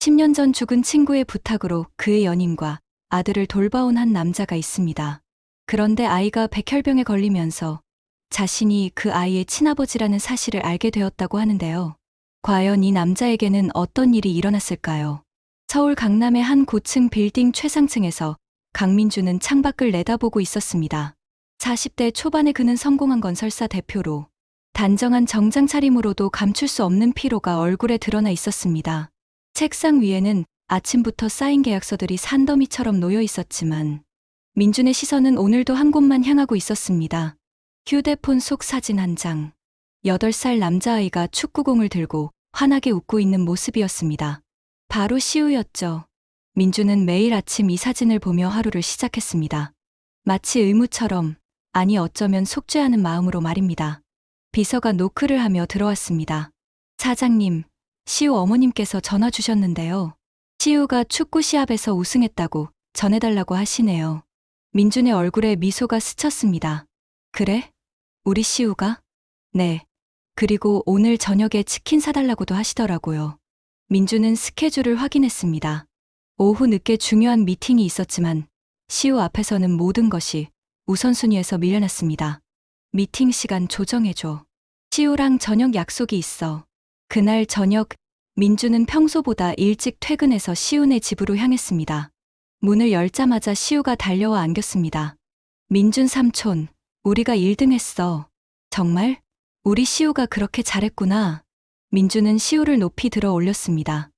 10년 전 죽은 친구의 부탁으로 그의 연인과 아들을 돌봐온 한 남자가 있습니다. 그런데 아이가 백혈병에 걸리면서 자신이 그 아이의 친아버지라는 사실을 알게 되었다고 하는데요. 과연 이 남자에게는 어떤 일이 일어났을까요? 서울 강남의 한 고층 빌딩 최상층에서 강민주는 창밖을 내다보고 있었습니다. 40대 초반에 그는 성공한 건설사 대표로 단정한 정장 차림으로도 감출 수 없는 피로가 얼굴에 드러나 있었습니다. 책상 위에는 아침부터 쌓인 계약서들이 산더미처럼 놓여 있었지만 민준의 시선은 오늘도 한 곳만 향하고 있었습니다. 휴대폰 속 사진 한 장. 8살 남자아이가 축구공을 들고 환하게 웃고 있는 모습이었습니다. 바로 시우였죠. 민준은 매일 아침 이 사진을 보며 하루를 시작했습니다. 마치 의무처럼, 아니 어쩌면 속죄하는 마음으로 말입니다. 비서가 노크를 하며 들어왔습니다. 사장님, 시우 어머님께서 전화 주셨는데요. 시우가 축구 시합에서 우승했다고 전해달라고 하시네요. 민준의 얼굴에 미소가 스쳤습니다. 그래? 우리 시우가? 네. 그리고 오늘 저녁에 치킨 사달라고도 하시더라고요. 민준은 스케줄을 확인했습니다. 오후 늦게 중요한 미팅이 있었지만 시우 앞에서는 모든 것이 우선순위에서 밀려났습니다. 미팅 시간 조정해줘. 시우랑 저녁 약속이 있어. 그날 저녁, 민주는 평소보다 일찍 퇴근해서 시우네 집으로 향했습니다. 문을 열자마자 시우가 달려와 안겼습니다. 민준 삼촌, 우리가 1등 했어. 정말? 우리 시우가 그렇게 잘했구나. 민주는 시우를 높이 들어 올렸습니다.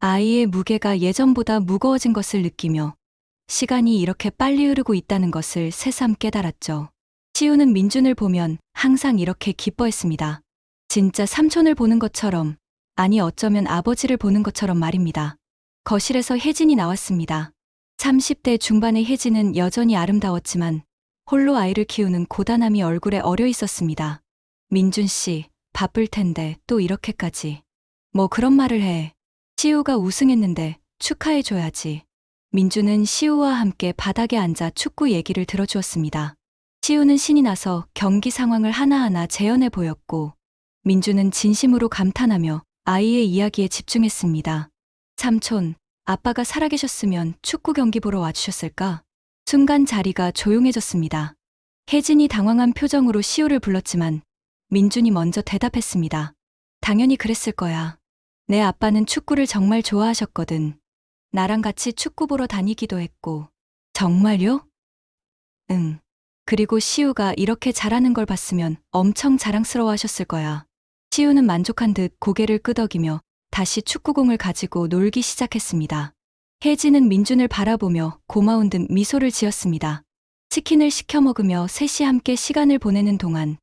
아이의 무게가 예전보다 무거워진 것을 느끼며 시간이 이렇게 빨리 흐르고 있다는 것을 새삼 깨달았죠. 시우는 민준을 보면 항상 이렇게 기뻐했습니다. 진짜 삼촌을 보는 것처럼, 아니 어쩌면 아버지를 보는 것처럼 말입니다. 거실에서 혜진이 나왔습니다. 30대 중반의 혜진은 여전히 아름다웠지만 홀로 아이를 키우는 고단함이 얼굴에 어려 있었습니다. 민준 씨, 바쁠 텐데 또 이렇게까지. 뭐 그런 말을 해. 시우가 우승했는데 축하해줘야지. 민준은 시우와 함께 바닥에 앉아 축구 얘기를 들어주었습니다. 시우는 신이 나서 경기 상황을 하나하나 재현해 보였고, 민준은 진심으로 감탄하며 아이의 이야기에 집중했습니다. 삼촌, 아빠가 살아계셨으면 축구 경기 보러 와주셨을까? 순간 자리가 조용해졌습니다. 혜진이 당황한 표정으로 시우를 불렀지만 민준이 먼저 대답했습니다. 당연히 그랬을 거야. 내 아빠는 축구를 정말 좋아하셨거든. 나랑 같이 축구 보러 다니기도 했고. 정말요? 응. 그리고 시우가 이렇게 잘하는 걸 봤으면 엄청 자랑스러워 하셨을 거야. 시우는 만족한 듯 고개를 끄덕이며 다시 축구공을 가지고 놀기 시작했습니다. 혜진은 민준을 바라보며 고마운 듯 미소를 지었습니다. 치킨을 시켜 먹으며 셋이 함께 시간을 보내는 동안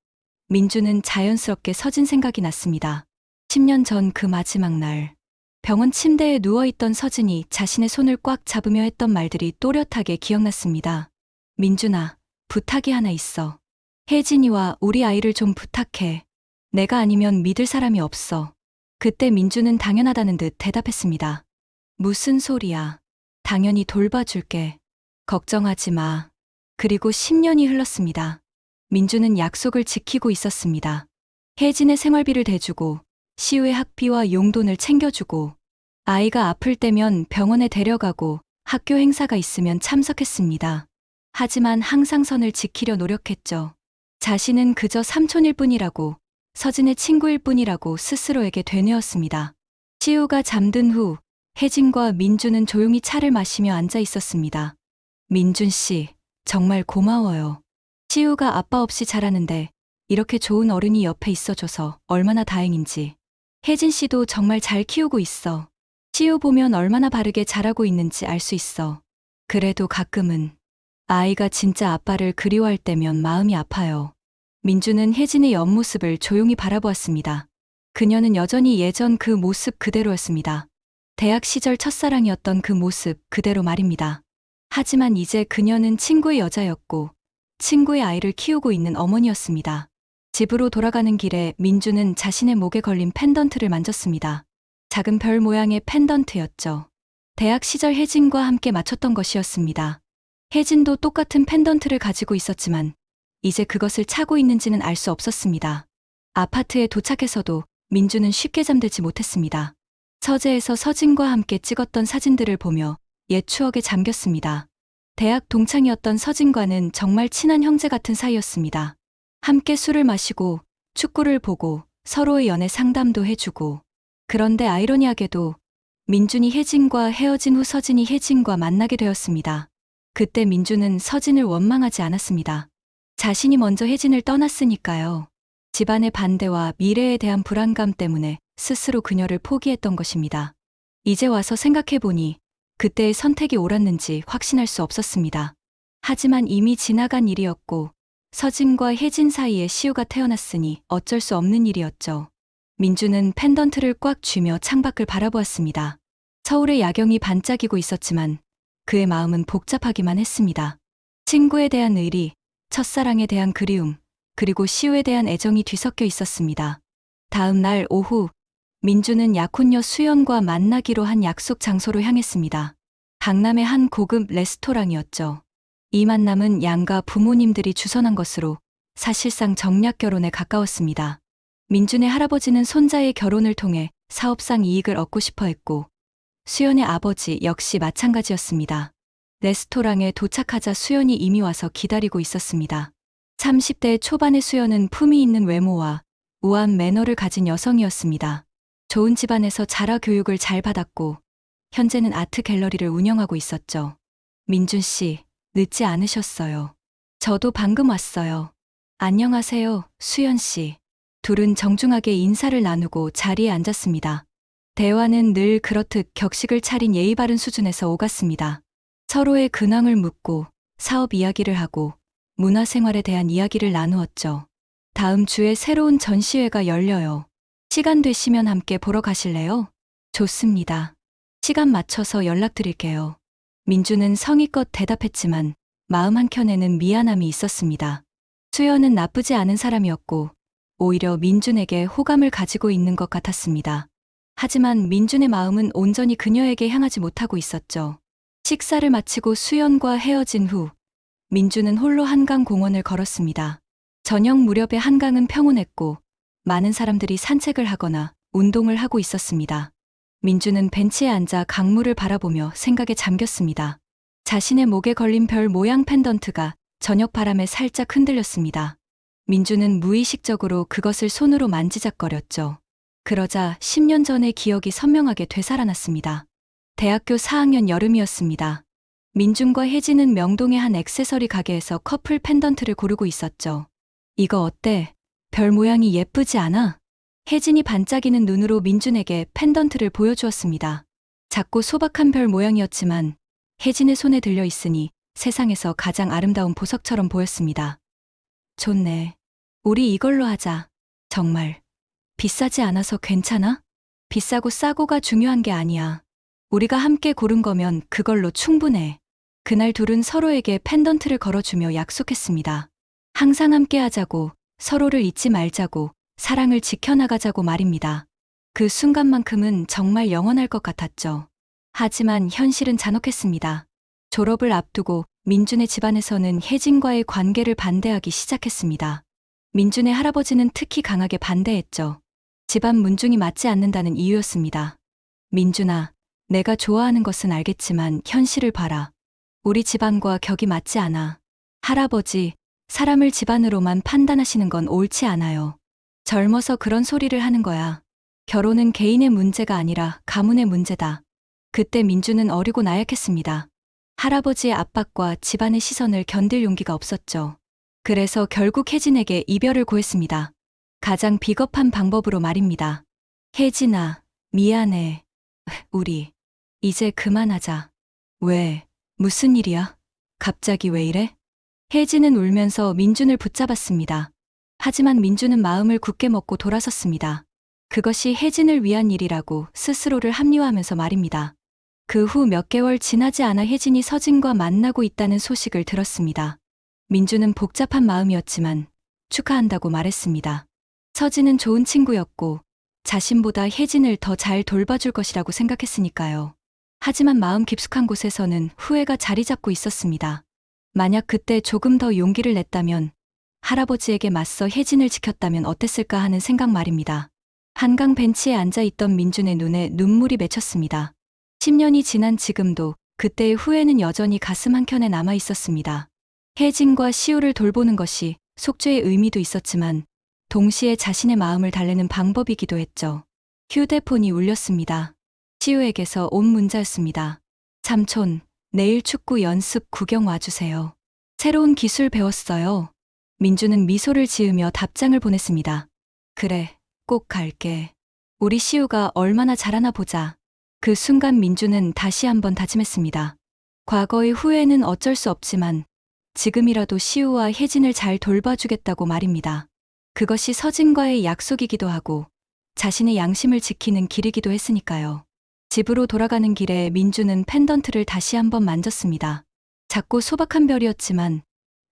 민준은 자연스럽게 서진 생각이 났습니다. 10년 전 그 마지막 날, 병원 침대에 누워있던 서진이 자신의 손을 꽉 잡으며 했던 말들이 또렷하게 기억났습니다. 민준아, 부탁이 하나 있어. 혜진이와 우리 아이를 좀 부탁해. 내가 아니면 믿을 사람이 없어. 그때 민준은 당연하다는 듯 대답했습니다. 무슨 소리야. 당연히 돌봐줄게. 걱정하지 마. 그리고 10년이 흘렀습니다. 민준은 약속을 지키고 있었습니다. 혜진의 생활비를 대주고, 시우의 학비와 용돈을 챙겨주고, 아이가 아플 때면 병원에 데려가고 학교 행사가 있으면 참석했습니다. 하지만 항상 선을 지키려 노력했죠. 자신은 그저 삼촌일 뿐이라고, 서진의 친구일 뿐이라고 스스로에게 되뇌었습니다. 시우가 잠든 후 혜진과 민준은 조용히 차를 마시며 앉아 있었습니다. 민준 씨, 정말 고마워요. 시우가 아빠 없이 자라는데 이렇게 좋은 어른이 옆에 있어줘서 얼마나 다행인지. 혜진 씨도 정말 잘 키우고 있어. 시우 보면 얼마나 바르게 자라고 있는지 알 수 있어. 그래도 가끔은 아이가 진짜 아빠를 그리워할 때면 마음이 아파요. 민주는 혜진의 옆모습을 조용히 바라보았습니다. 그녀는 여전히 예전 그 모습 그대로였습니다. 대학 시절 첫사랑이었던 그 모습 그대로 말입니다. 하지만 이제 그녀는 친구의 여자였고 친구의 아이를 키우고 있는 어머니였습니다. 집으로 돌아가는 길에 민주는 자신의 목에 걸린 펜던트를 만졌습니다. 작은 별 모양의 펜던트였죠. 대학 시절 혜진과 함께 맞췄던 것이었습니다. 혜진도 똑같은 펜던트를 가지고 있었지만 이제 그것을 차고 있는지는 알 수 없었습니다. 아파트에 도착해서도 민주는 쉽게 잠들지 못했습니다. 서재에서 서진과 함께 찍었던 사진들을 보며 옛 추억에 잠겼습니다. 대학 동창이었던 서진과는 정말 친한 형제 같은 사이였습니다. 함께 술을 마시고 축구를 보고 서로의 연애 상담도 해주고. 그런데 아이러니하게도 민준이 혜진과 헤어진 후 서진이 혜진과 만나게 되었습니다. 그때 민준은 서진을 원망하지 않았습니다. 자신이 먼저 혜진을 떠났으니까요. 집안의 반대와 미래에 대한 불안감 때문에 스스로 그녀를 포기했던 것입니다. 이제 와서 생각해보니 그때의 선택이 옳았는지 확신할 수 없었습니다. 하지만 이미 지나간 일이었고 서진과 혜진 사이에 시우가 태어났으니 어쩔 수 없는 일이었죠. 민주는 펜던트를 꽉 쥐며 창밖을 바라보았습니다. 서울의 야경이 반짝이고 있었지만 그의 마음은 복잡하기만 했습니다. 친구에 대한 의리, 첫사랑에 대한 그리움, 그리고 시우에 대한 애정이 뒤섞여 있었습니다. 다음 날 오후, 민주는 약혼녀 수연과 만나기로 한 약속 장소로 향했습니다. 강남의 한 고급 레스토랑이었죠. 이 만남은 양가 부모님들이 주선한 것으로 사실상 정략 결혼에 가까웠습니다. 민준의 할아버지는 손자의 결혼을 통해 사업상 이익을 얻고 싶어 했고 수연의 아버지 역시 마찬가지였습니다. 레스토랑에 도착하자 수연이 이미 와서 기다리고 있었습니다. 30대 초반의 수연은 품위 있는 외모와 우아한 매너를 가진 여성이었습니다. 좋은 집안에서 자라 교육을 잘 받았고 현재는 아트 갤러리를 운영하고 있었죠. 민준 씨, 늦지 않으셨어요. 저도 방금 왔어요. 안녕하세요, 수연 씨. 둘은 정중하게 인사를 나누고 자리에 앉았습니다. 대화는 늘 그렇듯 격식을 차린 예의 바른 수준에서 오갔습니다. 서로의 근황을 묻고 사업 이야기를 하고 문화생활에 대한 이야기를 나누었죠. 다음 주에 새로운 전시회가 열려요. 시간 되시면 함께 보러 가실래요? 좋습니다. 시간 맞춰서 연락드릴게요. 민주는 성의껏 대답했지만 마음 한켠에는 미안함이 있었습니다. 수연은 나쁘지 않은 사람이었고 오히려 민준에게 호감을 가지고 있는 것 같았습니다. 하지만 민준의 마음은 온전히 그녀에게 향하지 못하고 있었죠. 식사를 마치고 수연과 헤어진 후 민준은 홀로 한강 공원을 걸었습니다. 저녁 무렵에 한강은 평온했고 많은 사람들이 산책을 하거나 운동을 하고 있었습니다. 민준은 벤치에 앉아 강물을 바라보며 생각에 잠겼습니다. 자신의 목에 걸린 별 모양 펜던트가 저녁 바람에 살짝 흔들렸습니다. 민준은 무의식적으로 그것을 손으로 만지작거렸죠. 그러자 10년 전의 기억이 선명하게 되살아났습니다. 대학교 4학년 여름이었습니다. 민준과 혜진은 명동의 한 액세서리 가게에서 커플 펜던트를 고르고 있었죠. 이거 어때? 별 모양이 예쁘지 않아? 혜진이 반짝이는 눈으로 민준에게 펜던트를 보여주었습니다. 작고 소박한 별 모양이었지만 혜진의 손에 들려 있으니 세상에서 가장 아름다운 보석처럼 보였습니다. 좋네. 우리 이걸로 하자. 정말. 비싸지 않아서 괜찮아? 비싸고 싸고가 중요한 게 아니야. 우리가 함께 고른 거면 그걸로 충분해. 그날 둘은 서로에게 펜던트를 걸어주며 약속했습니다. 항상 함께 하자고, 서로를 잊지 말자고, 사랑을 지켜나가자고 말입니다. 그 순간만큼은 정말 영원할 것 같았죠. 하지만 현실은 잔혹했습니다. 졸업을 앞두고 민준의 집안에서는 혜진과의 관계를 반대하기 시작했습니다. 민준의 할아버지는 특히 강하게 반대했죠. 집안 문중이 맞지 않는다는 이유였습니다. 민준아, 내가 좋아하는 것은 알겠지만 현실을 봐라. 우리 집안과 격이 맞지 않아. 할아버지, 사람을 집안으로만 판단하시는 건 옳지 않아요. 젊어서 그런 소리를 하는 거야. 결혼은 개인의 문제가 아니라 가문의 문제다. 그때 민준은 어리고 나약했습니다. 할아버지의 압박과 집안의 시선을 견딜 용기가 없었죠. 그래서 결국 혜진에게 이별을 고했습니다. 가장 비겁한 방법으로 말입니다. 혜진아, 미안해. 우리 이제 그만하자. 왜? 무슨 일이야? 갑자기 왜 이래? 혜진은 울면서 민준을 붙잡았습니다. 하지만 민준은 마음을 굳게 먹고 돌아섰습니다. 그것이 혜진을 위한 일이라고 스스로를 합리화하면서 말입니다. 그 후 몇 개월 지나지 않아 혜진이 서진과 만나고 있다는 소식을 들었습니다. 민준은 복잡한 마음이었지만 축하한다고 말했습니다. 서진은 좋은 친구였고 자신보다 혜진을 더 잘 돌봐줄 것이라고 생각했으니까요. 하지만 마음 깊숙한 곳에서는 후회가 자리 잡고 있었습니다. 만약 그때 조금 더 용기를 냈다면, 할아버지에게 맞서 혜진을 지켰다면 어땠을까 하는 생각 말입니다. 한강 벤치에 앉아 있던 민준의 눈에 눈물이 맺혔습니다. 10년이 지난 지금도 그때의 후회는 여전히 가슴 한켠에 남아 있었습니다. 혜진과 시우를 돌보는 것이 속죄의 의미도 있었지만 동시에 자신의 마음을 달래는 방법이기도 했죠. 휴대폰이 울렸습니다. 시우에게서 온 문자였습니다. 삼촌, 내일 축구 연습 구경 와주세요. 새로운 기술 배웠어요. 민주는 미소를 지으며 답장을 보냈습니다. 그래, 꼭 갈게. 우리 시우가 얼마나 잘하나 보자. 그 순간 민주는 다시 한번 다짐했습니다. 과거의 후회는 어쩔 수 없지만 지금이라도 시우와 혜진을 잘 돌봐주겠다고 말입니다. 그것이 서진과의 약속이기도 하고 자신의 양심을 지키는 길이기도 했으니까요. 집으로 돌아가는 길에 민주는 펜던트를 다시 한번 만졌습니다. 작고 소박한 별이었지만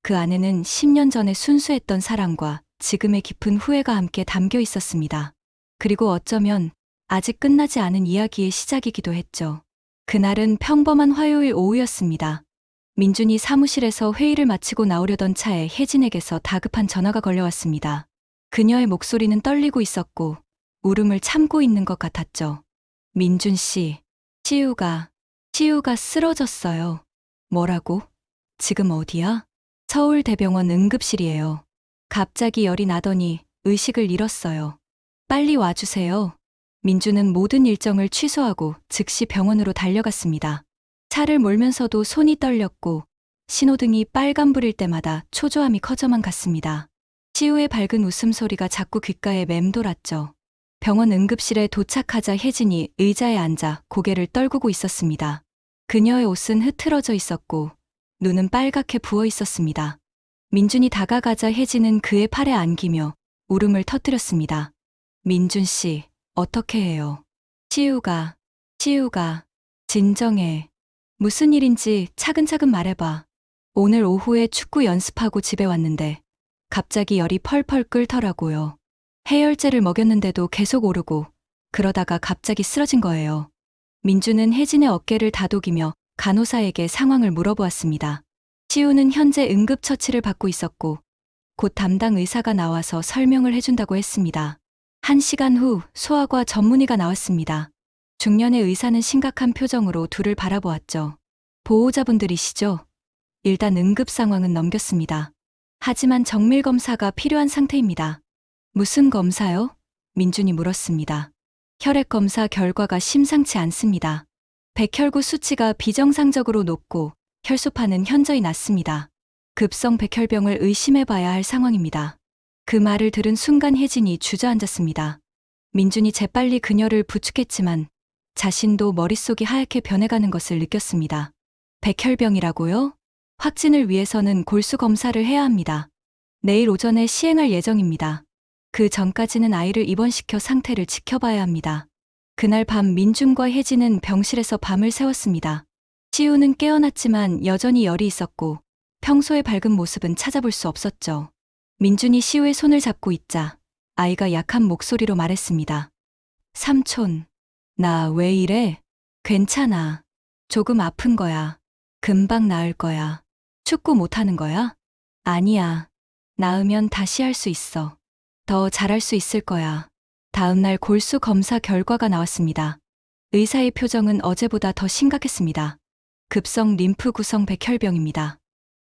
그 안에는 10년 전의 순수했던 사랑과 지금의 깊은 후회가 함께 담겨 있었습니다. 그리고 어쩌면 아직 끝나지 않은 이야기의 시작이기도 했죠. 그날은 평범한 화요일 오후였습니다. 민준이 사무실에서 회의를 마치고 나오려던 차에 혜진에게서 다급한 전화가 걸려왔습니다. 그녀의 목소리는 떨리고 있었고 울음을 참고 있는 것 같았죠. 민준 씨, 시우가 쓰러졌어요. 뭐라고? 지금 어디야? 서울대병원 응급실이에요. 갑자기 열이 나더니 의식을 잃었어요. 빨리 와주세요. 민주는 모든 일정을 취소하고 즉시 병원으로 달려갔습니다. 차를 몰면서도 손이 떨렸고 신호등이 빨간불일 때마다 초조함이 커져만 갔습니다. 시우의 밝은 웃음소리가 자꾸 귓가에 맴돌았죠. 병원 응급실에 도착하자 혜진이 의자에 앉아 고개를 떨구고 있었습니다. 그녀의 옷은 흐트러져 있었고 눈은 빨갛게 부어 있었습니다. 민준이 다가가자 혜진은 그의 팔에 안기며 울음을 터뜨렸습니다. 민준 씨, 어떻게 해요? 시우가, 진정해. 무슨 일인지 차근차근 말해봐. 오늘 오후에 축구 연습하고 집에 왔는데 갑자기 열이 펄펄 끓더라고요. 해열제를 먹였는데도 계속 오르고 그러다가 갑자기 쓰러진 거예요. 민주는 혜진의 어깨를 다독이며 간호사에게 상황을 물어보았습니다. 시우는 현재 응급처치를 받고 있었고 곧 담당 의사가 나와서 설명을 해준다고 했습니다. 1시간 후 소아과 전문의가 나왔습니다. 중년의 의사는 심각한 표정으로 둘을 바라보았죠. 보호자분들이시죠? 일단 응급 상황은 넘겼습니다. 하지만 정밀 검사가 필요한 상태입니다. 무슨 검사요? 민준이 물었습니다. 혈액 검사 결과가 심상치 않습니다. 백혈구 수치가 비정상적으로 높고 혈소판은 현저히 낮습니다. 급성 백혈병을 의심해봐야 할 상황입니다. 그 말을 들은 순간 혜진이 주저앉았습니다. 민준이 재빨리 그녀를 부축했지만 자신도 머릿속이 하얗게 변해가는 것을 느꼈습니다. 백혈병이라고요? 확진을 위해서는 골수 검사를 해야 합니다. 내일 오전에 시행할 예정입니다. 그 전까지는 아이를 입원시켜 상태를 지켜봐야 합니다. 그날 밤 민준과 혜진은 병실에서 밤을 새웠습니다. 시우는 깨어났지만 여전히 열이 있었고 평소의 밝은 모습은 찾아볼 수 없었죠. 민준이 시우의 손을 잡고 있자 아이가 약한 목소리로 말했습니다. 삼촌, 나 왜 이래? 괜찮아. 조금 아픈 거야. 금방 나을 거야. 축구 못하는 거야? 아니야. 나으면 다시 할 수 있어. 더 잘할 수 있을 거야. 다음 날 골수 검사 결과가 나왔습니다. 의사의 표정은 어제보다 더 심각했습니다. 급성 림프 구성 백혈병입니다.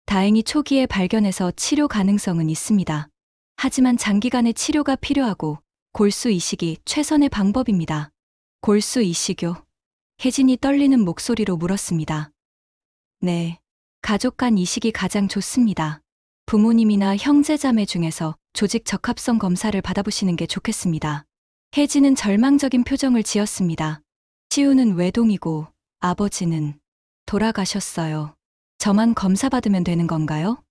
다행히 초기에 발견해서 치료 가능성은 있습니다. 하지만 장기간의 치료가 필요하고 골수 이식이 최선의 방법입니다. 골수 이식요? 혜진이 떨리는 목소리로 물었습니다. 네, 가족 간 이식이 가장 좋습니다. 부모님이나 형제자매 중에서 조직 적합성 검사를 받아보시는 게 좋겠습니다. 혜진은 절망적인 표정을 지었습니다. 시우는 외동이고 아버지는 돌아가셨어요. 저만 검사 받으면 되는 건가요?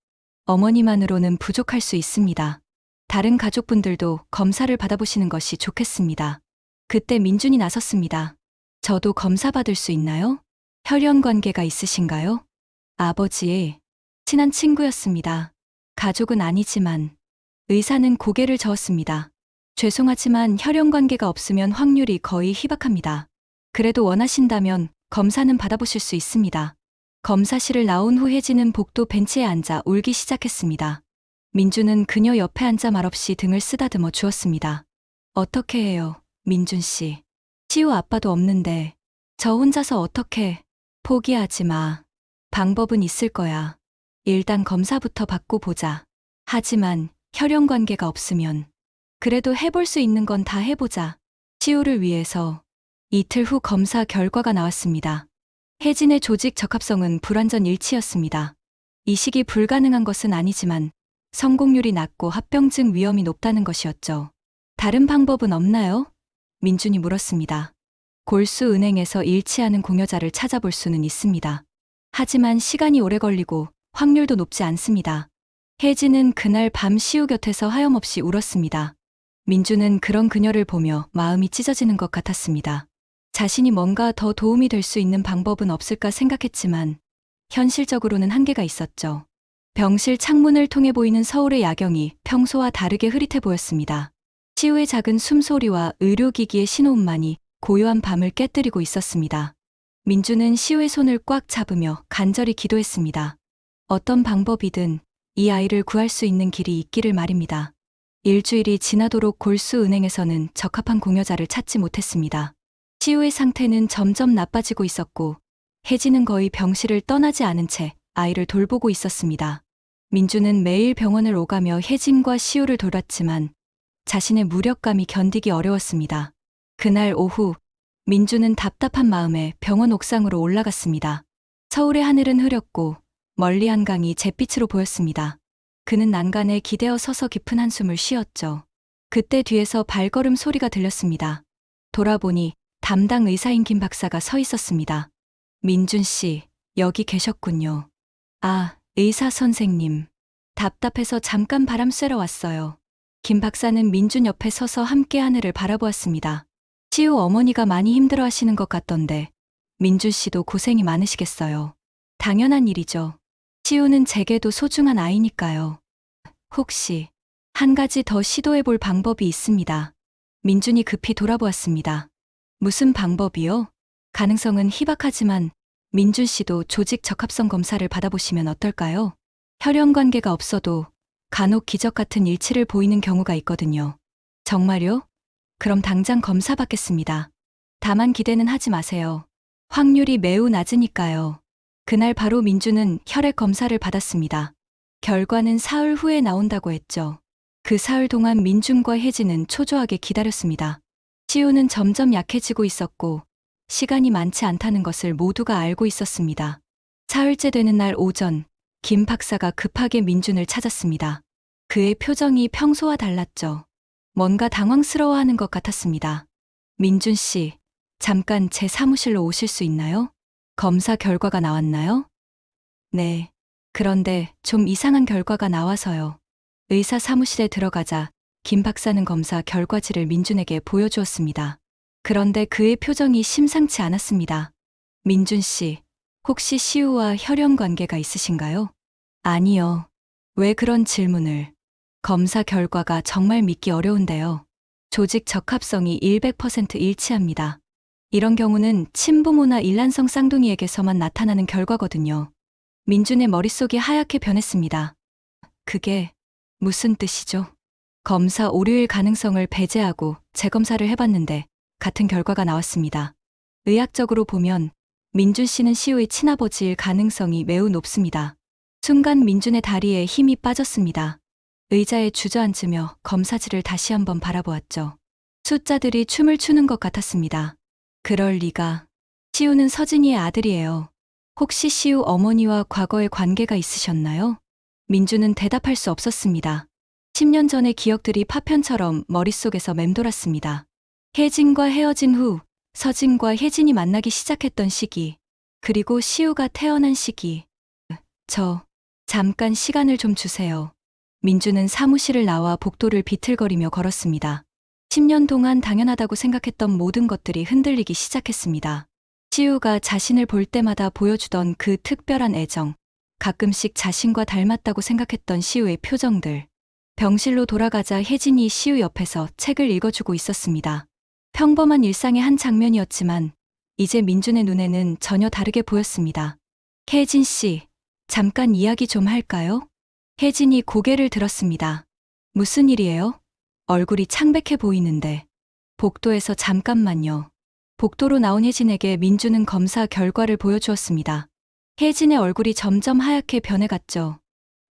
어머니만으로는 부족할 수 있습니다. 다른 가족분들도 검사를 받아보시는 것이 좋겠습니다. 그때 민준이 나섰습니다. 저도 검사 받을 수 있나요? 혈연 관계가 있으신가요? 아버지의 친한 친구였습니다. 가족은 아니지만 의사는 고개를 저었습니다. 죄송하지만 혈연 관계가 없으면 확률이 거의 희박합니다. 그래도 원하신다면 검사는 받아보실 수 있습니다. 검사실을 나온 후 혜진은 복도 벤치에 앉아 울기 시작했습니다. 민주는 그녀 옆에 앉아 말없이 등을 쓰다듬어 주었습니다. 어떻게 해요? 민준 씨. 시우 아빠도 없는데 저 혼자서 어떻게. 포기하지 마. 방법은 있을 거야. 일단 검사부터 받고 보자. 하지만 혈연 관계가 없으면 그래도 해볼 수 있는 건 다 해보자. 시우를 위해서. 이틀 후 검사 결과가 나왔습니다. 혜진의 조직 적합성은 불완전 일치였습니다. 이식이 불가능한 것은 아니지만 성공률이 낮고 합병증 위험이 높다는 것이었죠. 다른 방법은 없나요? 민준이 물었습니다. 골수은행에서 일치하는 공여자를 찾아볼 수는 있습니다. 하지만 시간이 오래 걸리고 확률도 높지 않습니다. 혜진은 그날 밤 시우 곁에서 하염없이 울었습니다. 민준은 그런 그녀를 보며 마음이 찢어지는 것 같았습니다. 자신이 뭔가 더 도움이 될 수 있는 방법은 없을까 생각했지만 현실적으로는 한계가 있었죠. 병실 창문을 통해 보이는 서울의 야경이 평소와 다르게 흐릿해 보였습니다. 시우의 작은 숨소리와 의료기기의 신호음만이 고요한 밤을 깨뜨리고 있었습니다. 민주는 시우의 손을 꽉 잡으며 간절히 기도했습니다. 어떤 방법이든 이 아이를 구할 수 있는 길이 있기를 말입니다. 일주일이 지나도록 골수은행에서는 적합한 공여자를 찾지 못했습니다. 시우의 상태는 점점 나빠지고 있었고 혜진은 거의 병실을 떠나지 않은 채 아이를 돌보고 있었습니다. 민주는 매일 병원을 오가며 혜진과 시우를 돌봤지만 자신의 무력감이 견디기 어려웠습니다. 그날 오후 민주는 답답한 마음에 병원 옥상으로 올라갔습니다. 서울의 하늘은 흐렸고 멀리 한강이 잿빛으로 보였습니다. 그는 난간에 기대어 서서 깊은 한숨을 쉬었죠. 그때 뒤에서 발걸음 소리가 들렸습니다. 돌아보니 담당 의사인 김 박사가 서 있었습니다. 민준 씨, 여기 계셨군요. 아, 의사 선생님. 답답해서 잠깐 바람 쐬러 왔어요. 김 박사는 민준 옆에 서서 함께 하늘을 바라보았습니다. 시우 어머니가 많이 힘들어 하시는 것 같던데 민준 씨도 고생이 많으시겠어요. 당연한 일이죠. 시우는 제게도 소중한 아이니까요. 혹시 한 가지 더 시도해 볼 방법이 있습니다. 민준이 급히 돌아보았습니다. 무슨 방법이요? 가능성은 희박하지만 민준 씨도 조직 적합성 검사를 받아보시면 어떨까요? 혈연 관계가 없어도 간혹 기적 같은 일치를 보이는 경우가 있거든요. 정말요? 그럼 당장 검사 받겠습니다. 다만 기대는 하지 마세요. 확률이 매우 낮으니까요. 그날 바로 민주는 혈액 검사를 받았습니다. 결과는 사흘 후에 나온다고 했죠. 그 사흘 동안 민준과 혜진은 초조하게 기다렸습니다. 시우는 점점 약해지고 있었고 시간이 많지 않다는 것을 모두가 알고 있었습니다. 사흘째 되는 날 오전, 김 박사가 급하게 민준을 찾았습니다. 그의 표정이 평소와 달랐죠. 뭔가 당황스러워하는 것 같았습니다. 민준 씨, 잠깐 제 사무실로 오실 수 있나요? 검사 결과가 나왔나요? 네. 그런데 좀 이상한 결과가 나와서요. 의사 사무실에 들어가자 김 박사는 검사 결과지를 민준에게 보여주었습니다. 그런데 그의 표정이 심상치 않았습니다. 민준 씨, 혹시 시우와 혈연 관계가 있으신가요? 아니요. 왜 그런 질문을? 검사 결과가 정말 믿기 어려운데요. 조직 적합성이 100% 일치합니다. 이런 경우는 친부모나 일란성 쌍둥이에게서만 나타나는 결과거든요. 민준의 머릿속이 하얗게 변했습니다. 그게 무슨 뜻이죠? 검사 오류일 가능성을 배제하고 재검사를 해봤는데 같은 결과가 나왔습니다. 의학적으로 보면 민준 씨는 시우의 친아버지일 가능성이 매우 높습니다. 순간 민준의 다리에 힘이 빠졌습니다. 의자에 주저앉으며 검사지를 다시 한번 바라보았죠. 숫자들이 춤을 추는 것 같았습니다. 그럴 리가. 시우는 서진이의 아들이에요. 혹시 시우 어머니와 과거에 관계가 있으셨나요? 민준은 대답할 수 없었습니다. 10년 전의 기억들이 파편처럼 머릿속에서 맴돌았습니다. 혜진과 헤어진 후 서진과 혜진이 만나기 시작했던 시기, 그리고 시우가 태어난 시기. 잠깐 시간을 좀 주세요. 민준은 사무실을 나와 복도를 비틀거리며 걸었습니다. 10년 동안 당연하다고 생각했던 모든 것들이 흔들리기 시작했습니다. 시우가 자신을 볼 때마다 보여주던 그 특별한 애정, 가끔씩 자신과 닮았다고 생각했던 시우의 표정들. 병실로 돌아가자 혜진이 시우 옆에서 책을 읽어주고 있었습니다. 평범한 일상의 한 장면이었지만 이제 민준의 눈에는 전혀 다르게 보였습니다. 혜진 씨, 잠깐 이야기 좀 할까요? 혜진이 고개를 들었습니다. 무슨 일이에요? 얼굴이 창백해 보이는데. 복도에서 잠깐만요. 복도로 나온 혜진에게 민주는 검사 결과를 보여주었습니다. 혜진의 얼굴이 점점 하얗게 변해갔죠.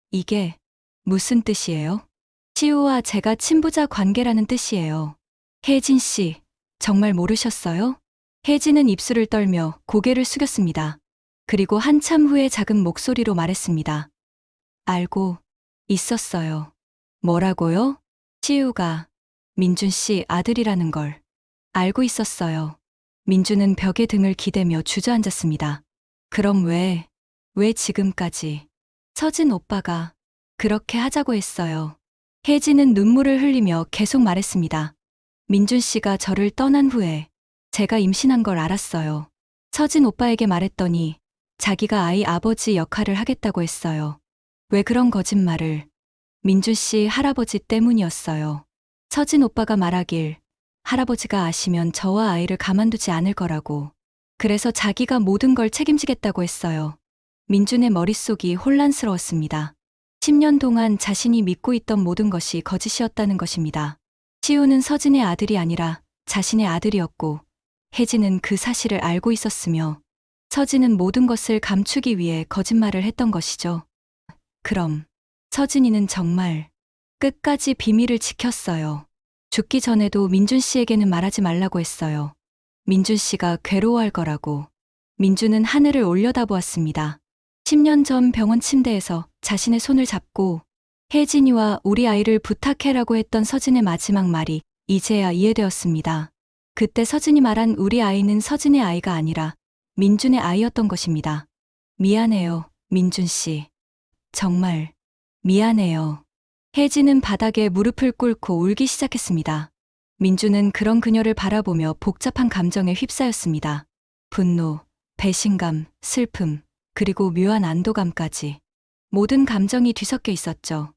이게 무슨 뜻이에요? 시우와 제가 친부자 관계라는 뜻이에요. 혜진 씨, 정말 모르셨어요? 혜진은 입술을 떨며 고개를 숙였습니다. 그리고 한참 후에 작은 목소리로 말했습니다. 알고 있었어요. 뭐라고요? 시우가 민준 씨 아들이라는 걸 알고 있었어요. 민주는 벽에 등을 기대며 주저앉았습니다. 그럼 왜 지금까지? 서진 오빠가 그렇게 하자고 했어요. 혜진은 눈물을 흘리며 계속 말했습니다. 민준 씨가 저를 떠난 후에 제가 임신한 걸 알았어요. 서진 오빠에게 말했더니 자기가 아이 아버지 역할을 하겠다고 했어요. 왜 그런 거짓말을? 민준 씨 할아버지 때문이었어요. 서진 오빠가 말하길 할아버지가 아시면 저와 아이를 가만두지 않을 거라고. 그래서 자기가 모든 걸 책임지겠다고 했어요. 민준의 머릿속이 혼란스러웠습니다. 10년 동안 자신이 믿고 있던 모든 것이 거짓이었다는 것입니다. 시우는 서진의 아들이 아니라 자신의 아들이었고 혜진은 그 사실을 알고 있었으며 서진은 모든 것을 감추기 위해 거짓말을 했던 것이죠. 그럼 서진이는 정말 끝까지 비밀을 지켰어요. 죽기 전에도 민준 씨에게는 말하지 말라고 했어요. 민준 씨가 괴로워할 거라고. 민준은 하늘을 올려다보았습니다. 10년 전 병원 침대에서 자신의 손을 잡고 혜진이와 우리 아이를 부탁해라고 했던 서진의 마지막 말이 이제야 이해되었습니다. 그때 서진이 말한 우리 아이는 서진의 아이가 아니라 민준의 아이였던 것입니다. 미안해요, 민준 씨. 정말 미안해요. 혜진은 바닥에 무릎을 꿇고 울기 시작했습니다. 민주는 그런 그녀를 바라보며 복잡한 감정에 휩싸였습니다. 분노, 배신감, 슬픔, 그리고 묘한 안도감까지. 모든 감정이 뒤섞여 있었죠.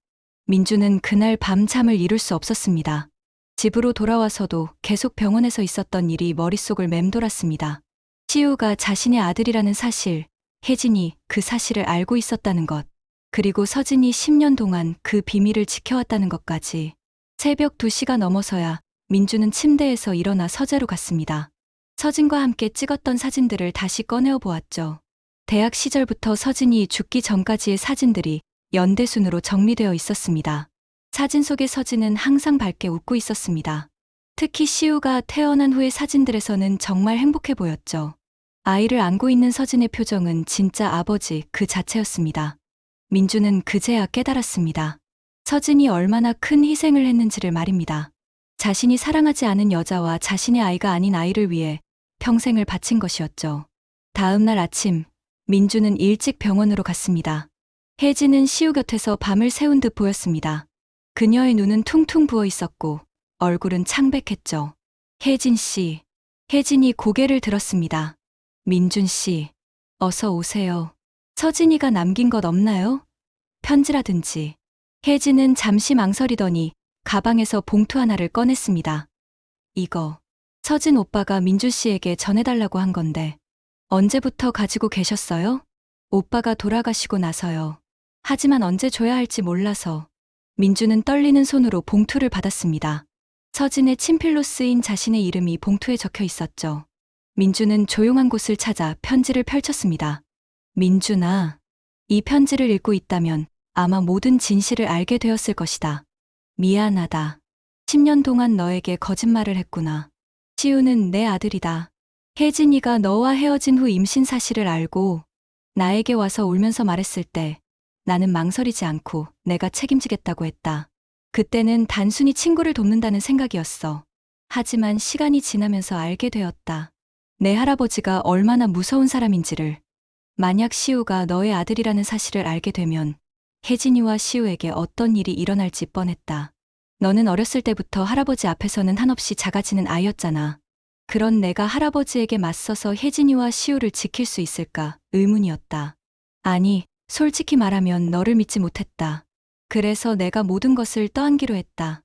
민주는 그날 밤잠을 이룰 수 없었습니다. 집으로 돌아와서도 계속 병원에서 있었던 일이 머릿속을 맴돌았습니다. 시우가 자신의 아들이라는 사실, 혜진이 그 사실을 알고 있었다는 것, 그리고 서진이 10년 동안 그 비밀을 지켜왔다는 것까지. 새벽 2시가 넘어서야 민주는 침대에서 일어나 서재로 갔습니다. 서진과 함께 찍었던 사진들을 다시 꺼내어 보았죠. 대학 시절부터 서진이 죽기 전까지의 사진들이 연대순으로 정리되어 있었습니다. 사진 속의 서진은 항상 밝게 웃고 있었습니다. 특히 시우가 태어난 후의 사진들에서는 정말 행복해 보였죠. 아이를 안고 있는 서진의 표정은 진짜 아버지 그 자체였습니다. 민주는 그제야 깨달았습니다. 서진이 얼마나 큰 희생을 했는지를 말입니다. 자신이 사랑하지 않은 여자와 자신의 아이가 아닌 아이를 위해 평생을 바친 것이었죠. 다음 날 아침, 민주는 일찍 병원으로 갔습니다. 혜진은 시우 곁에서 밤을 새운 듯 보였습니다. 그녀의 눈은 퉁퉁 부어 있었고 얼굴은 창백했죠. 혜진 씨. 혜진이 고개를 들었습니다. 민준 씨, 어서 오세요. 서진이가 남긴 것 없나요? 편지라든지. 혜진은 잠시 망설이더니 가방에서 봉투 하나를 꺼냈습니다. 이거 서진 오빠가 민준 씨에게 전해달라고 한 건데 언제부터 가지고 계셨어요? 오빠가 돌아가시고 나서요. 하지만 언제 줘야 할지 몰라서. 민주는 떨리는 손으로 봉투를 받았습니다. 서진의 친필로 쓰인 자신의 이름이 봉투에 적혀 있었죠. 민주는 조용한 곳을 찾아 편지를 펼쳤습니다. 민준아, 이 편지를 읽고 있다면 아마 모든 진실을 알게 되었을 것이다. 미안하다. 10년 동안 너에게 거짓말을 했구나. 시우는 내 아들이다. 혜진이가 너와 헤어진 후 임신 사실을 알고 나에게 와서 울면서 말했을 때 나는 망설이지 않고 내가 책임지겠다고 했다. 그때는 단순히 친구를 돕는다는 생각이었어. 하지만 시간이 지나면서 알게 되었다. 내 할아버지가 얼마나 무서운 사람인지를. 만약 시우가 너의 아들이라는 사실을 알게 되면 혜진이와 시우에게 어떤 일이 일어날지 뻔했다. 너는 어렸을 때부터 할아버지 앞에서는 한없이 작아지는 아이였잖아. 그런 내가 할아버지에게 맞서서 혜진이와 시우를 지킬 수 있을까 의문이었다. 아니, 솔직히 말하면 너를 믿지 못했다. 그래서 내가 모든 것을 떠안기로 했다.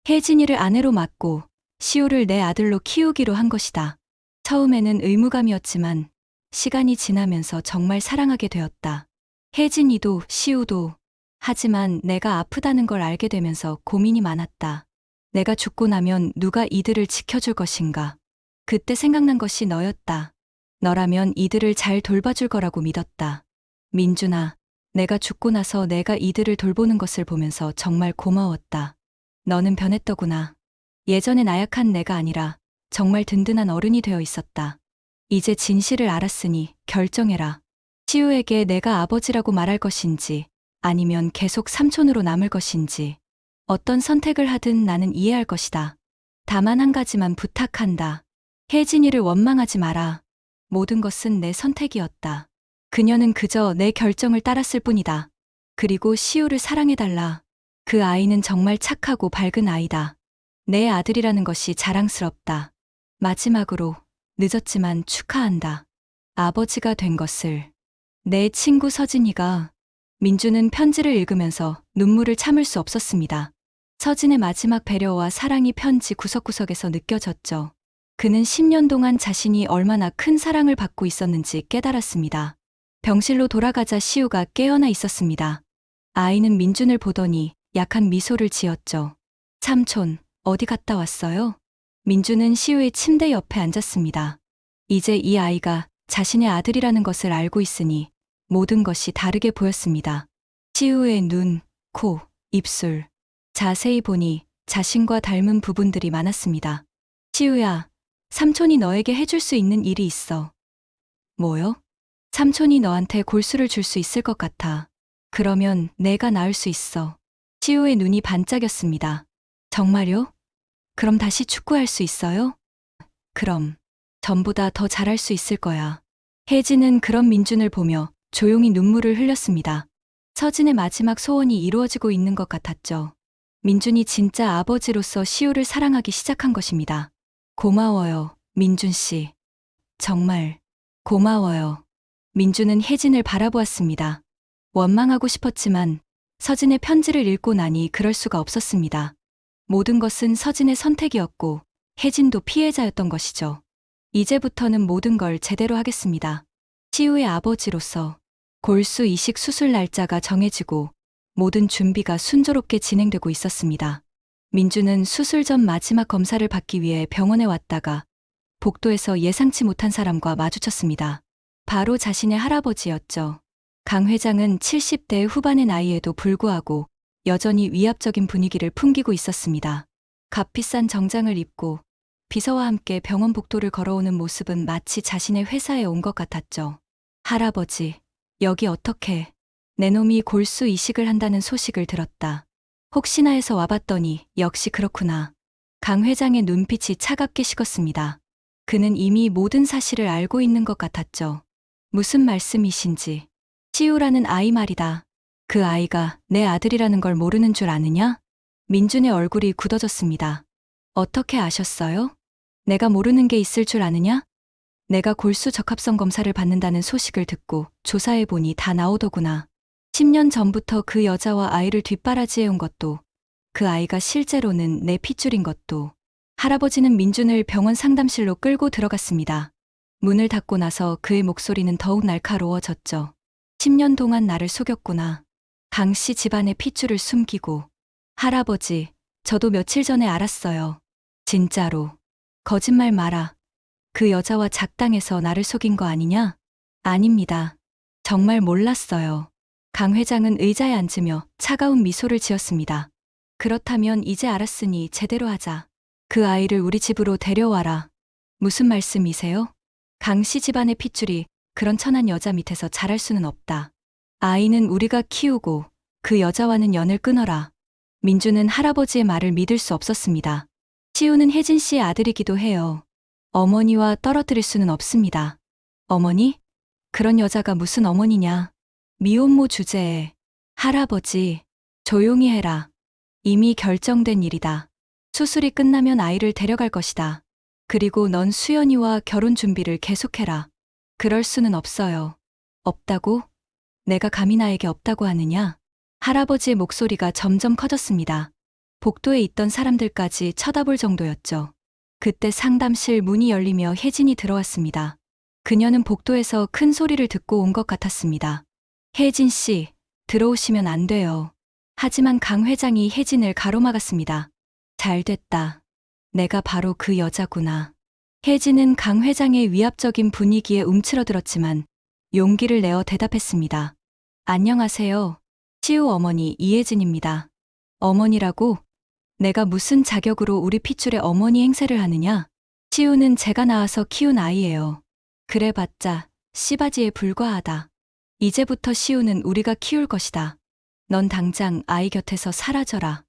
혜진이를 아내로 맡고 시우를 내 아들로 키우기로 한 것이다. 처음에는 의무감이었지만 시간이 지나면서 정말 사랑하게 되었다. 혜진이도 시우도. 하지만 내가 아프다는 걸 알게 되면서 고민이 많았다. 내가 죽고 나면 누가 이들을 지켜줄 것인가. 그때 생각난 것이 너였다. 너라면 이들을 잘 돌봐줄 거라고 믿었다. 민준아, 내가 죽고 나서 내가 이들을 돌보는 것을 보면서 정말 고마웠다. 너는 변했더구나. 예전에 나약한 내가 아니라 정말 든든한 어른이 되어 있었다. 이제 진실을 알았으니 결정해라. 시우에게 내가 아버지라고 말할 것인지 아니면 계속 삼촌으로 남을 것인지 어떤 선택을 하든 나는 이해할 것이다. 다만 한 가지만 부탁한다. 혜진이를 원망하지 마라. 모든 것은 내 선택이었다. 그녀는 그저 내 결정을 따랐을 뿐이다. 그리고 시우를 사랑해달라. 그 아이는 정말 착하고 밝은 아이다. 내 아들이라는 것이 자랑스럽다. 마지막으로 늦었지만 축하한다. 아버지가 된 것을. 내 친구 서진이가. 민주는 편지를 읽으면서 눈물을 참을 수 없었습니다. 서진의 마지막 배려와 사랑이 편지 구석구석에서 느껴졌죠. 그는 10년 동안 자신이 얼마나 큰 사랑을 받고 있었는지 깨달았습니다. 병실로 돌아가자 시우가 깨어나 있었습니다. 아이는 민준을 보더니 약한 미소를 지었죠. 삼촌, 어디 갔다 왔어요? 민준은 시우의 침대 옆에 앉았습니다. 이제 이 아이가 자신의 아들이라는 것을 알고 있으니 모든 것이 다르게 보였습니다. 시우의 눈, 코, 입술. 자세히 보니 자신과 닮은 부분들이 많았습니다. 시우야, 삼촌이 너에게 해줄 수 있는 일이 있어. 뭐요? 삼촌이 너한테 골수를 줄 수 있을 것 같아. 그러면 내가 낳을 수 있어. 시우의 눈이 반짝였습니다. 정말요? 그럼 다시 축구할 수 있어요? 그럼 전보다 더 잘할 수 있을 거야. 혜진은 그런 민준을 보며 조용히 눈물을 흘렸습니다. 서진의 마지막 소원이 이루어지고 있는 것 같았죠. 민준이 진짜 아버지로서 시우를 사랑하기 시작한 것입니다. 고마워요, 민준 씨. 정말 고마워요. 민준은 혜진을 바라보았습니다. 원망하고 싶었지만 서진의 편지를 읽고 나니 그럴 수가 없었습니다. 모든 것은 서진의 선택이었고 혜진도 피해자였던 것이죠. 이제부터는 모든 걸 제대로 하겠습니다. 시우의 아버지로서 골수 이식 수술 날짜가 정해지고 모든 준비가 순조롭게 진행되고 있었습니다. 민주는 수술 전 마지막 검사를 받기 위해 병원에 왔다가 복도에서 예상치 못한 사람과 마주쳤습니다. 바로 자신의 할아버지였죠. 강 회장은 70대 후반의 나이에도 불구하고 여전히 위압적인 분위기를 풍기고 있었습니다. 값비싼 정장을 입고 비서와 함께 병원 복도를 걸어오는 모습은 마치 자신의 회사에 온 것 같았죠. 할아버지, 여기 어떻게? 내 놈이 골수 이식을 한다는 소식을 들었다. 혹시나 해서 와봤더니 역시 그렇구나. 강 회장의 눈빛이 차갑게 식었습니다. 그는 이미 모든 사실을 알고 있는 것 같았죠. 무슨 말씀이신지. 시우라는 아이 말이다. 그 아이가 내 아들이라는 걸 모르는 줄 아느냐? 민준의 얼굴이 굳어졌습니다. 어떻게 아셨어요? 내가 모르는 게 있을 줄 아느냐? 내가 골수 적합성 검사를 받는다는 소식을 듣고 조사해보니 다 나오더구나. 10년 전부터 그 여자와 아이를 뒷바라지해온 것도, 그 아이가 실제로는 내 핏줄인 것도. 할아버지는 민준을 병원 상담실로 끌고 들어갔습니다. 문을 닫고 나서 그의 목소리는 더욱 날카로워졌죠. 10년 동안 나를 속였구나. 강 씨 집안의 핏줄을 숨기고. 할아버지, 저도 며칠 전에 알았어요. 진짜로. 거짓말 마라. 그 여자와 작당해서 나를 속인 거 아니냐? 아닙니다. 정말 몰랐어요. 강 회장은 의자에 앉으며 차가운 미소를 지었습니다. 그렇다면 이제 알았으니 제대로 하자. 그 아이를 우리 집으로 데려와라. 무슨 말씀이세요? 강 씨 집안의 핏줄이 그런 천한 여자 밑에서 자랄 수는 없다. 아이는 우리가 키우고 그 여자와는 연을 끊어라. 민주는 할아버지의 말을 믿을 수 없었습니다. 시우는 혜진 씨의 아들이기도 해요. 어머니와 떨어뜨릴 수는 없습니다. 어머니? 그런 여자가 무슨 어머니냐. 미혼모 주제에. 할아버지, 조용히 해라. 이미 결정된 일이다. 수술이 끝나면 아이를 데려갈 것이다. 그리고 넌 수연이와 결혼 준비를 계속해라. 그럴 수는 없어요. 없다고? 내가 감히 나에게 없다고 하느냐? 할아버지의 목소리가 점점 커졌습니다. 복도에 있던 사람들까지 쳐다볼 정도였죠. 그때 상담실 문이 열리며 혜진이 들어왔습니다. 그녀는 복도에서 큰 소리를 듣고 온 것 같았습니다. 혜진 씨, 들어오시면 안 돼요. 하지만 강 회장이 혜진을 가로막았습니다. 잘 됐다. 내가 바로 그 여자구나. 혜진은 강 회장의 위압적인 분위기에 움츠러들었지만 용기를 내어 대답했습니다. 안녕하세요. 시우 어머니 이혜진입니다. 어머니라고? 내가 무슨 자격으로 우리 핏줄의 어머니 행세를 하느냐? 시우는 제가 낳아서 키운 아이예요. 그래봤자 씨바지에 불과하다. 이제부터 시우는 우리가 키울 것이다. 넌 당장 아이 곁에서 사라져라.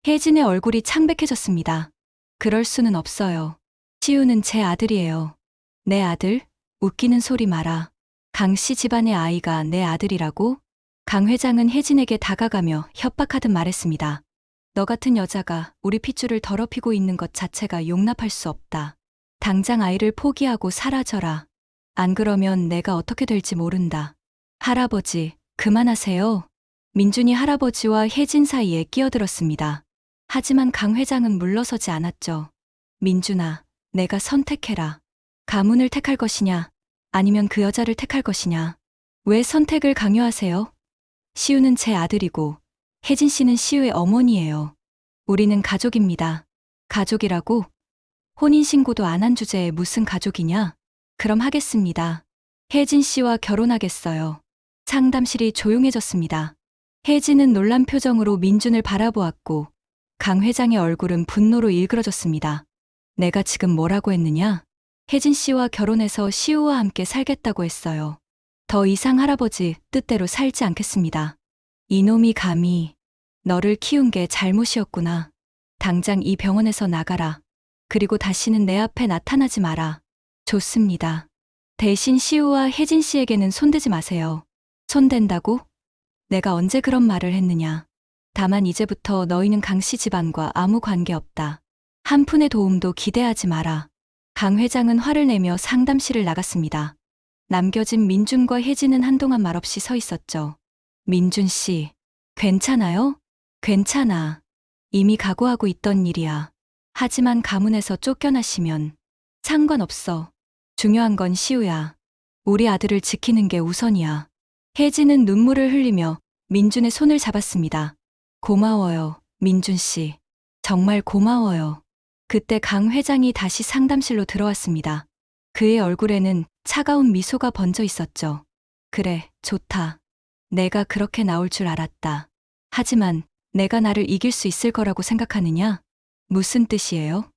혜진의 얼굴이 창백해졌습니다. 그럴 수는 없어요. 시우는 제 아들이에요. 내 아들? 웃기는 소리 마라. 강 씨 집안의 아이가 내 아들이라고? 강 회장은 혜진에게 다가가며 협박하듯 말했습니다. 너 같은 여자가 우리 핏줄을 더럽히고 있는 것 자체가 용납할 수 없다. 당장 아이를 포기하고 사라져라. 안 그러면 내가 어떻게 될지 모른다. 할아버지, 그만하세요. 민준이 할아버지와 혜진 사이에 끼어들었습니다. 하지만 강 회장은 물러서지 않았죠. 민준아, 내가 선택해라. 가문을 택할 것이냐, 아니면 그 여자를 택할 것이냐. 왜 선택을 강요하세요? 시우는 제 아들이고 혜진 씨는 시우의 어머니예요. 우리는 가족입니다. 가족이라고? 혼인신고도 안 한 주제에 무슨 가족이냐? 그럼 하겠습니다. 혜진 씨와 결혼하겠어요. 상담실이 조용해졌습니다. 혜진은 놀란 표정으로 민준을 바라보았고 강 회장의 얼굴은 분노로 일그러졌습니다. 내가 지금 뭐라고 했느냐? 혜진 씨와 결혼해서 시우와 함께 살겠다고 했어요. 더 이상 할아버지 뜻대로 살지 않겠습니다. 이놈이 감히 너를 키운 게 잘못이었구나. 당장 이 병원에서 나가라. 그리고 다시는 내 앞에 나타나지 마라. 좋습니다. 대신 시우와 혜진 씨에게는 손대지 마세요. 손댄다고? 내가 언제 그런 말을 했느냐. 다만 이제부터 너희는 강 씨 집안과 아무 관계없다. 한 푼의 도움도 기대하지 마라. 강 회장은 화를 내며 상담실을 나갔습니다. 남겨진 민준과 혜진은 한동안 말없이 서 있었죠. 민준 씨, 괜찮아요? 괜찮아. 이미 각오하고 있던 일이야. 하지만 가문에서 쫓겨나시면 상관없어. 중요한 건 시우야. 우리 아들을 지키는 게 우선이야. 혜진은 눈물을 흘리며 민준의 손을 잡았습니다. 고마워요, 민준 씨. 정말 고마워요. 그때 강 회장이 다시 상담실로 들어왔습니다. 그의 얼굴에는 차가운 미소가 번져 있었죠. 그래, 좋다. 내가 그렇게 나올 줄 알았다. 하지만 내가 나를 이길 수 있을 거라고 생각하느냐? 무슨 뜻이에요?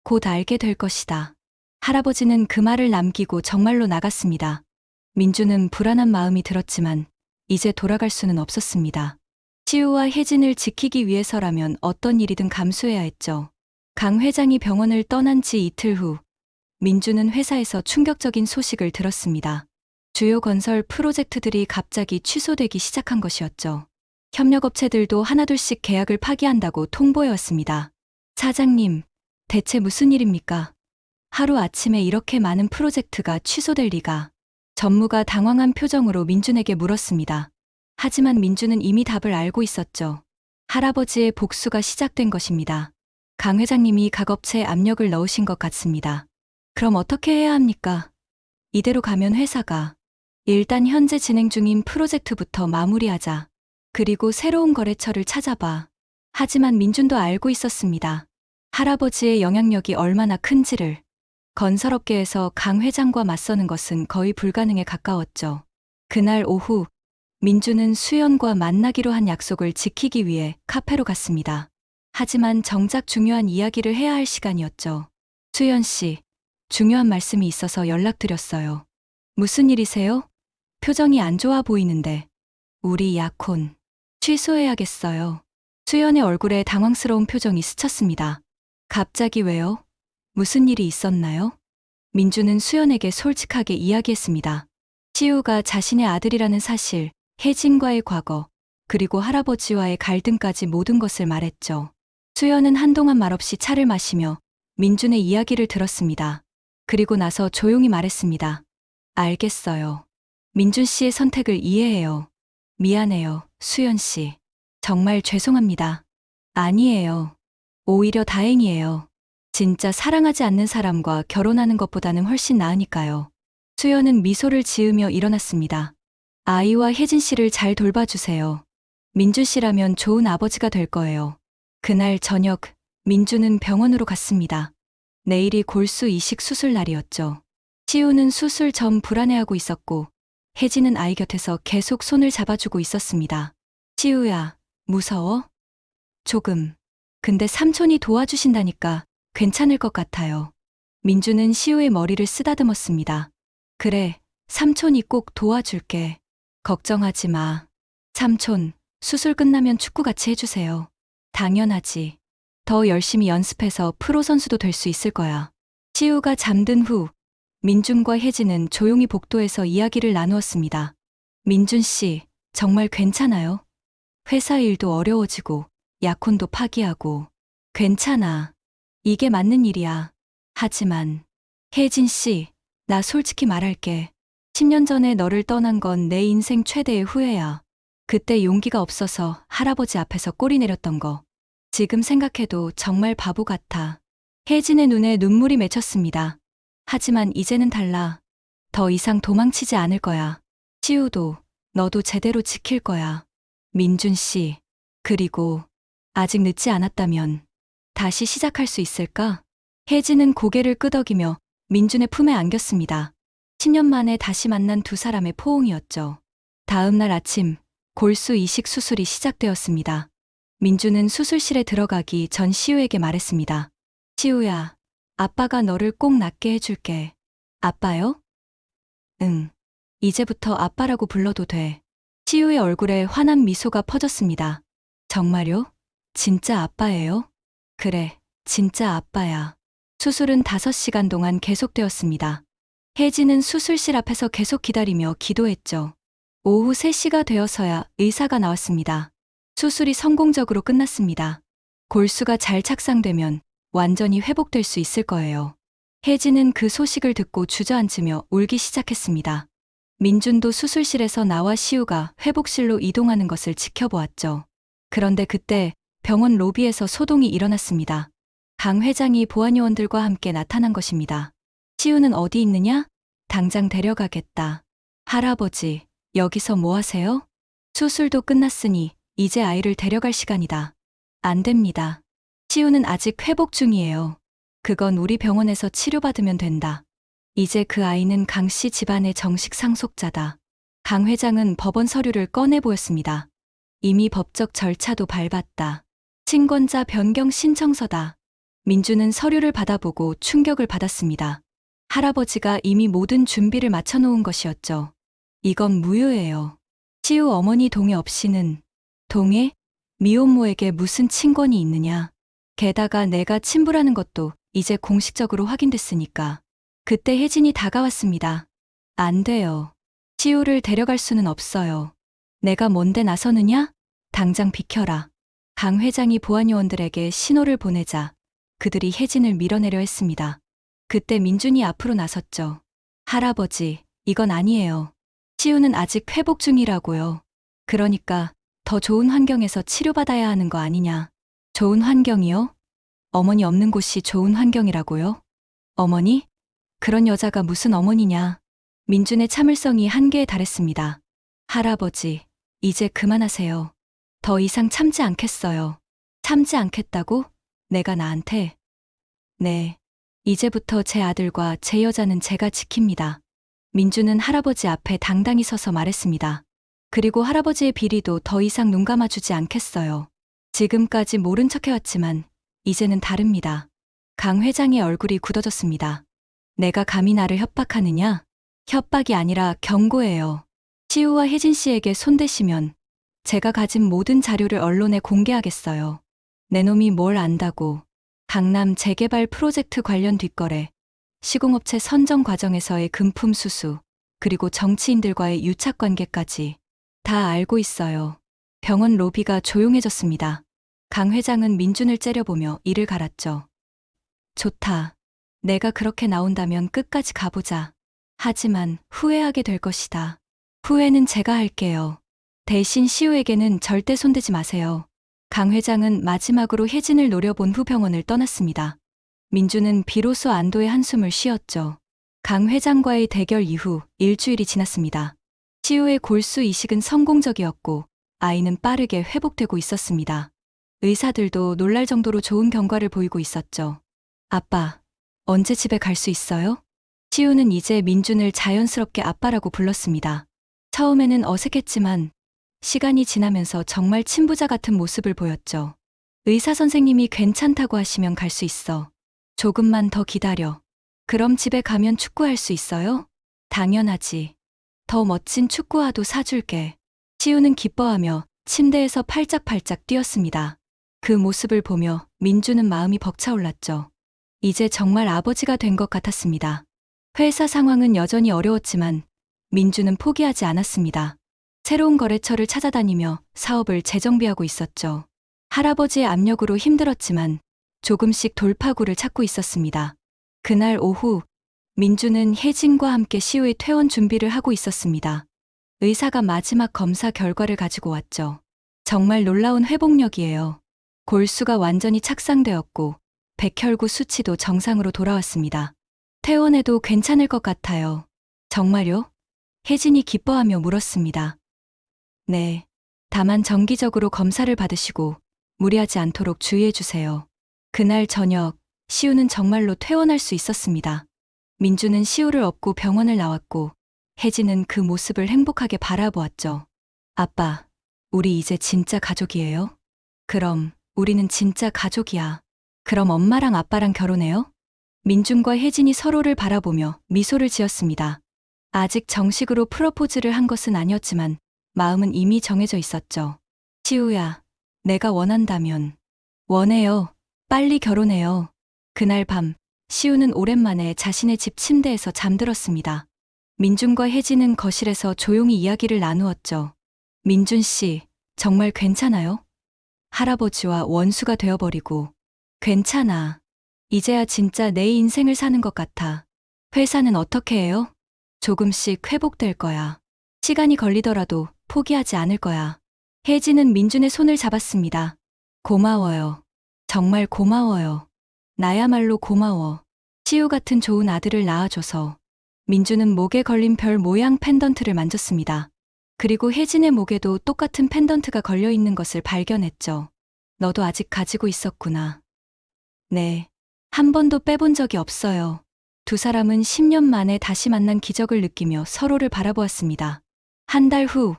곧 알게 될 것이다. 할아버지는 그 말을 남기고 정말로 나갔습니다. 민주는 불안한 마음이 들었지만 이제 돌아갈 수는 없었습니다. 시우와 혜진을 지키기 위해서라면 어떤 일이든 감수해야 했죠. 강 회장이 병원을 떠난 지 이틀 후 민주는 회사에서 충격적인 소식을 들었습니다. 주요 건설 프로젝트들이 갑자기 취소되기 시작한 것이었죠. 협력업체들도 하나둘씩 계약을 파기한다고 통보해왔습니다. 사장님, 대체 무슨 일입니까? 하루아침에 이렇게 많은 프로젝트가 취소될 리가. 전무가 당황한 표정으로 민준에게 물었습니다. 하지만 민준은 이미 답을 알고 있었죠. 할아버지의 복수가 시작된 것입니다. 강 회장님이 각 업체에 압력을 넣으신 것 같습니다. 그럼 어떻게 해야 합니까? 이대로 가면 회사가 일단 현재 진행 중인 프로젝트부터 마무리하자. 그리고 새로운 거래처를 찾아봐. 하지만 민준도 알고 있었습니다. 할아버지의 영향력이 얼마나 큰지를. 건설업계에서 강 회장과 맞서는 것은 거의 불가능에 가까웠죠. 그날 오후 민준은 수연과 만나기로 한 약속을 지키기 위해 카페로 갔습니다. 하지만 정작 중요한 이야기를 해야 할 시간이었죠. 수연 씨, 중요한 말씀이 있어서 연락드렸어요. 무슨 일이세요? 표정이 안 좋아 보이는데. 우리 약혼 취소해야겠어요. 수연의 얼굴에 당황스러운 표정이 스쳤습니다. 갑자기 왜요? 무슨 일이 있었나요? 민주는 수연에게 솔직하게 이야기했습니다. 시우가 자신의 아들이라는 사실, 혜진과의 과거, 그리고 할아버지와의 갈등까지 모든 것을 말했죠. 수연은 한동안 말없이 차를 마시며 민준의 이야기를 들었습니다. 그리고 나서 조용히 말했습니다. 알겠어요. 민준 씨의 선택을 이해해요. 미안해요, 수연 씨. 정말 죄송합니다. 아니에요. 오히려 다행이에요. 진짜 사랑하지 않는 사람과 결혼하는 것보다는 훨씬 나으니까요. 수연은 미소를 지으며 일어났습니다. 아이와 혜진 씨를 잘 돌봐주세요. 민준 씨라면 좋은 아버지가 될 거예요. 그날 저녁, 민주는 병원으로 갔습니다. 내일이 골수 이식 수술 날이었죠. 치우는 수술 전 불안해하고 있었고, 혜진은 아이 곁에서 계속 손을 잡아주고 있었습니다. 치우야, 무서워? 조금. 근데 삼촌이 도와주신다니까 괜찮을 것 같아요. 민주는 시우의 머리를 쓰다듬었습니다. 그래, 삼촌이 꼭 도와줄게. 걱정하지 마. 삼촌, 수술 끝나면 축구 같이 해주세요. 당연하지. 더 열심히 연습해서 프로 선수도 될 수 있을 거야. 시우가 잠든 후, 민준과 혜진은 조용히 복도에서 이야기를 나누었습니다. 민준 씨, 정말 괜찮아요? 회사 일도 어려워지고, 약혼도 파기하고. 괜찮아. 이게 맞는 일이야. 하지만, 혜진 씨, 나 솔직히 말할게. 10년 전에 너를 떠난 건 내 인생 최대의 후회야. 그때 용기가 없어서 할아버지 앞에서 꼬리 내렸던 거. 지금 생각해도 정말 바보 같아. 혜진의 눈에 눈물이 맺혔습니다. 하지만 이제는 달라. 더 이상 도망치지 않을 거야. 치우도, 너도 제대로 지킬 거야. 민준 씨, 그리고 아직 늦지 않았다면 다시 시작할 수 있을까? 혜진은 고개를 끄덕이며 민준의 품에 안겼습니다. 10년 만에 다시 만난 두 사람의 포옹이었죠. 다음 날 아침, 골수 이식 수술이 시작되었습니다. 민준은 수술실에 들어가기 전 시우에게 말했습니다. 시우야, 아빠가 너를 꼭 낫게 해줄게. 아빠요? 응. 이제부터 아빠라고 불러도 돼. 시우의 얼굴에 환한 미소가 퍼졌습니다. 정말요? 진짜 아빠예요? 그래, 진짜 아빠야. 수술은 5시간 동안 계속되었습니다. 혜진은 수술실 앞에서 계속 기다리며 기도했죠. 오후 3시가 되어서야 의사가 나왔습니다. 수술이 성공적으로 끝났습니다. 골수가 잘 착상되면 완전히 회복될 수 있을 거예요. 혜진은 그 소식을 듣고 주저앉으며 울기 시작했습니다. 민준도 수술실에서 나와 시우가 회복실로 이동하는 것을 지켜보았죠. 그런데 그때 병원 로비에서 소동이 일어났습니다. 강 회장이 보안요원들과 함께 나타난 것입니다. 시우는 어디 있느냐? 당장 데려가겠다. 할아버지, 여기서 뭐 하세요? 수술도 끝났으니 이제 아이를 데려갈 시간이다. 안 됩니다. 시우는 아직 회복 중이에요. 그건 우리 병원에서 치료받으면 된다. 이제 그 아이는 강 씨 집안의 정식 상속자다. 강 회장은 법원 서류를 꺼내 보였습니다. 이미 법적 절차도 밟았다. 친권자 변경 신청서다. 민주는 서류를 받아보고 충격을 받았습니다. 할아버지가 이미 모든 준비를 마쳐놓은 것이었죠. 이건 무효예요. 시우 어머니 동의 없이는. 동의? 미혼모에게 무슨 친권이 있느냐. 게다가 내가 친부라는 것도 이제 공식적으로 확인됐으니까. 그때 혜진이 다가왔습니다. 안 돼요. 시우를 데려갈 수는 없어요. 내가 뭔데 나서느냐? 당장 비켜라. 강 회장이 보안요원들에게 신호를 보내자 그들이 혜진을 밀어내려 했습니다. 그때 민준이 앞으로 나섰죠. 할아버지, 이건 아니에요. 시우는 아직 회복 중이라고요. 그러니까 더 좋은 환경에서 치료받아야 하는 거 아니냐. 좋은 환경이요? 어머니 없는 곳이 좋은 환경이라고요? 어머니? 그런 여자가 무슨 어머니냐. 민준의 참을성이 한계에 달했습니다. 할아버지, 이제 그만하세요. 더 이상 참지 않겠어요. 참지 않겠다고? 내가 나한테? 네. 이제부터 제 아들과 제 여자는 제가 지킵니다. 민주는 할아버지 앞에 당당히 서서 말했습니다. 그리고 할아버지의 비리도 더 이상 눈 감아주지 않겠어요. 지금까지 모른 척해왔지만 이제는 다릅니다. 강 회장의 얼굴이 굳어졌습니다. 내가 감히 나를 협박하느냐? 협박이 아니라 경고예요. 시우와 혜진 씨에게 손대시면 제가 가진 모든 자료를 언론에 공개하겠어요. 내 놈이 뭘 안다고. 강남 재개발 프로젝트 관련 뒷거래, 시공업체 선정 과정에서의 금품 수수, 그리고 정치인들과의 유착관계까지 다 알고 있어요. 병원 로비가 조용해졌습니다. 강 회장은 민준을 째려보며 이를 갈았죠. 좋다. 내가 그렇게 나온다면 끝까지 가보자. 하지만 후회하게 될 것이다. 후회는 제가 할게요. 대신 시우에게는 절대 손대지 마세요. 강 회장은 마지막으로 혜진을 노려본 후 병원을 떠났습니다. 민주는 비로소 안도의 한숨을 쉬었죠. 강 회장과의 대결 이후 일주일이 지났습니다. 시우의 골수 이식은 성공적이었고 아이는 빠르게 회복되고 있었습니다. 의사들도 놀랄 정도로 좋은 경과를 보이고 있었죠. 아빠, 언제 집에 갈 수 있어요? 시우는 이제 민준을 자연스럽게 아빠라고 불렀습니다. 처음에는 어색했지만 시간이 지나면서 정말 친부자 같은 모습을 보였죠. 의사 선생님이 괜찮다고 하시면 갈 수 있어. 조금만 더 기다려. 그럼 집에 가면 축구할 수 있어요? 당연하지. 더 멋진 축구화도 사줄게. 시우는 기뻐하며 침대에서 팔짝팔짝 뛰었습니다. 그 모습을 보며 민주는 마음이 벅차올랐죠. 이제 정말 아버지가 된 것 같았습니다. 회사 상황은 여전히 어려웠지만 민주는 포기하지 않았습니다. 새로운 거래처를 찾아다니며 사업을 재정비하고 있었죠. 할아버지의 압력으로 힘들었지만 조금씩 돌파구를 찾고 있었습니다. 그날 오후 민주는 혜진과 함께 시우의 퇴원 준비를 하고 있었습니다. 의사가 마지막 검사 결과를 가지고 왔죠. 정말 놀라운 회복력이에요. 골수가 완전히 착상되었고 백혈구 수치도 정상으로 돌아왔습니다. 퇴원해도 괜찮을 것 같아요. 정말요? 혜진이 기뻐하며 물었습니다. 네. 다만 정기적으로 검사를 받으시고 무리하지 않도록 주의해 주세요. 그날 저녁 시우는 정말로 퇴원할 수 있었습니다. 민주는 시우를 업고 병원을 나왔고 혜진은 그 모습을 행복하게 바라보았죠. 아빠, 우리 이제 진짜 가족이에요? 그럼 우리는 진짜 가족이야. 그럼 엄마랑 아빠랑 결혼해요? 민준과 혜진이 서로를 바라보며 미소를 지었습니다. 아직 정식으로 프로포즈를 한 것은 아니었지만 마음은 이미 정해져 있었죠. 시우야, 내가 원한다면. 원해요. 빨리 결혼해요. 그날 밤, 시우는 오랜만에 자신의 집 침대에서 잠들었습니다. 민준과 혜진은 거실에서 조용히 이야기를 나누었죠. 민준 씨, 정말 괜찮아요? 할아버지와 원수가 되어버리고. 괜찮아. 이제야 진짜 내 인생을 사는 것 같아. 회사는 어떻게 해요? 조금씩 회복될 거야. 시간이 걸리더라도 포기하지 않을 거야. 혜진은 민준의 손을 잡았습니다. 고마워요. 정말 고마워요. 나야말로 고마워. 시우 같은 좋은 아들을 낳아줘서. 민준은 목에 걸린 별 모양 펜던트를 만졌습니다. 그리고 혜진의 목에도 똑같은 펜던트가 걸려 있는 것을 발견했죠. 너도 아직 가지고 있었구나. 네. 한 번도 빼본 적이 없어요. 두 사람은 10년 만에 다시 만난 기적을 느끼며 서로를 바라보았습니다. 한 달 후,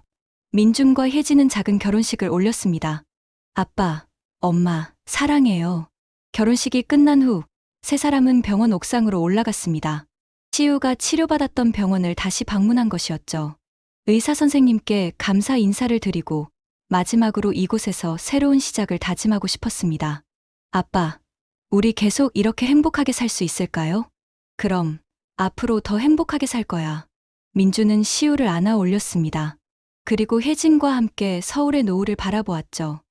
민준과 혜진은 작은 결혼식을 올렸습니다. 아빠, 엄마, 사랑해요. 결혼식이 끝난 후, 세 사람은 병원 옥상으로 올라갔습니다. 시우가 치료받았던 병원을 다시 방문한 것이었죠. 의사 선생님께 감사 인사를 드리고 마지막으로 이곳에서 새로운 시작을 다짐하고 싶었습니다. 아빠, 우리 계속 이렇게 행복하게 살 수 있을까요? 그럼 앞으로 더 행복하게 살 거야. 민주는 시우를 안아 올렸습니다. 그리고 혜진과 함께 서울의 노을을 바라보았죠.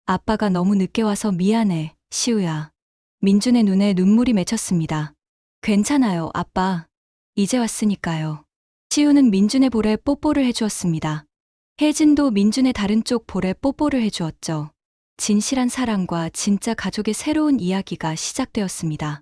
아빠가 너무 늦게 와서 미안해, 시우야. 민준의 눈에 눈물이 맺혔습니다. 괜찮아요, 아빠. 이제 왔으니까요. 시우는 민준의 볼에 뽀뽀를 해주었습니다. 혜진도 민준의 다른 쪽 볼에 뽀뽀를 해주었죠. 진실한 사랑과 진짜 가족의 새로운 이야기가 시작되었습니다.